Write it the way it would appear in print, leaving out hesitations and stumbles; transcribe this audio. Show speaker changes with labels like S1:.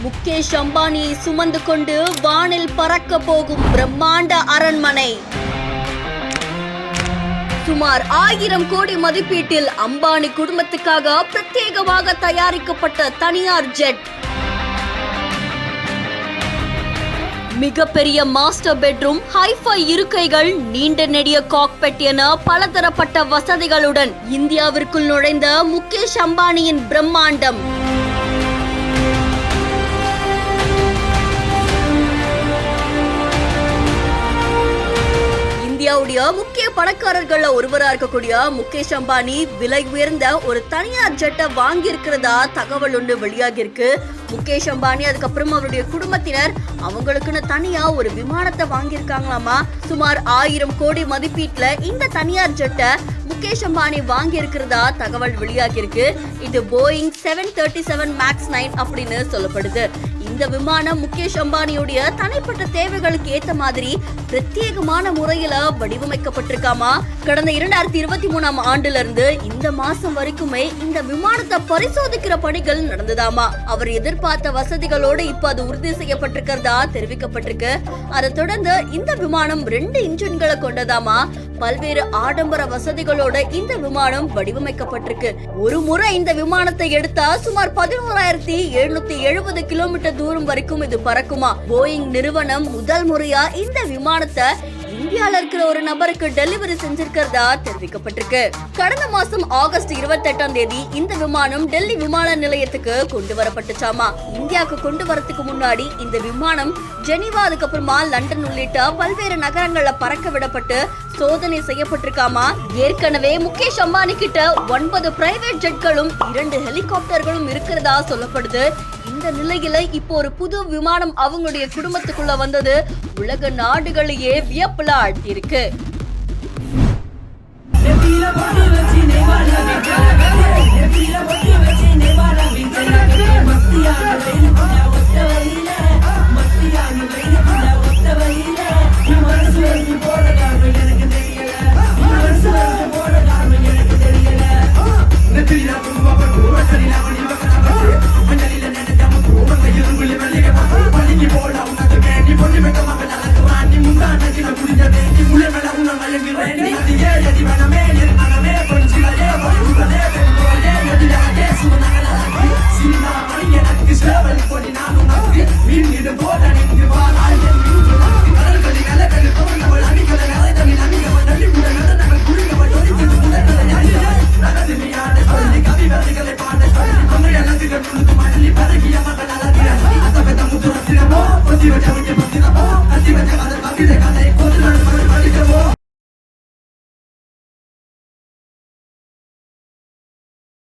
S1: முகேஷ் அம்பானியை சுமந்து கொண்டு வானில் பறக்க போகும் பிரம்மாண்ட அரண்மனை. சுமார் 1000 கோடி மதிப்பீட்டில் அம்பானி குடும்பத்துக்காக பிரத்யேகமாக தயாரிக்கப்பட்ட தனியார் ஜெட். மிகப்பெரிய மாஸ்டர் பெட்ரூம், ஹைஃபை இருக்கைகள், நீண்ட நெடிய காக்பெட் என பலதரப்பட்ட வசதிகளுடன் இந்தியாவிற்குள் நுழைந்த முகேஷ் அம்பானியின் பிரம்மாண்டம். இந்தியாவுடைய முக்கிய பணக்காரர்கள்ல ஒருவரா இருக்கக்கூடிய முகேஷ் அம்பானி விலை உயர்ந்த ஒரு தனியார் ஜெட்டை வாங்கி இருக்கிறதா தகவல் ஒன்று வெளியாகி இருக்கு. முகேஷ் அம்பானி அதுக்கப்புறம் அவருடைய குடும்பத்தினர் அவங்களுக்குன்னு தனியா ஒரு விமானத்தை வாங்கியிருக்காங்களாமா. சுமார் 1000 கோடி மதிப்பீட்டுல இந்த தனியார் ஜெட்டை முகேஷ் அம்பானி வாங்கி இருக்கிறதா தகவல் வெளியாகி இருக்கு. இது போயிங் 737 MAX 9 அப்படின்னு சொல்லப்படுது. இந்த விமானம் முகேஷ் அம்பானியுடைய தனிப்பட்ட தேவைகளுக்கு ஏத்த மாதிரி பிரத்யேகமான முறையில வடிவமைக்கப்பட்டிருக்காமா. கடந்த 2023ஆம் ஆண்டுல இருந்து இந்த மாசம் வரைக்குமே இந்த விமானத்தை பரிசோதிக்கிற பணிகள் நடந்ததாமா. அவர் எதிர்பார்த்த வசதிகளோடு இப்ப அது உறுதி செய்யப்பட்டிருக்கிறதா தெரிவிக்கப்பட்டிருக்கு. அதை தொடர்ந்து இந்த விமானம் 2 இன்ஜின்களை கொண்டதாமா. பல்வேறு ஆடம்பர வசதிகளோட இந்த விமானம் வடிவமைக்கப்பட்டிருக்கு. ஒரு முறை இந்த விமானத்தை எடுத்தா சுமார் 11,770 கிலோமீட்டர் தூரம் வரைக்கும் இது பறக்குமா. போயிங் நிறுவனம் முதல் முறையா இந்த விமானத்தை இந்தியால இருக்கிற ஒரு நபருக்கு டெலிவரி செஞ்சிருக்கிறதா தெரிவிக்கப்பட்டிருக்கு. கடந்த மாசம் ஆகஸ்ட் 28ஆம் தேதி இந்த விமானம் டெல்லி விமான நிலையத்துக்கு கொண்டு வரப்பட்டுச்சாமா. இந்தியாவுக்கு கொண்டு வரதுக்கு முன்னாடி இந்த விமானம் ஜெனீவா, அதுக்கப்புறமா லண்டன் உள்ளிட்ட பல்வேறு நகரங்கள்ல பறக்க விடப்பட்டு சோதனை செய்யப்பட்டிருக்காமா. ஏற்கனவே முகேஷ் அம்பானி கிட்ட 9 பிரைவேட் ஜெட்களும் 2 ஹெலிகாப்டர்களும் இருக்கிறதா சொல்லப்படுது. இந்த நிலையில இப்போ ஒரு புது விமானம் அவங்களுடைய குடும்பத்துக்குள்ள வந்தது உலக நாடுகளையே வியப்புல ஆழ்த்தியிருக்கு.
S2: Attivate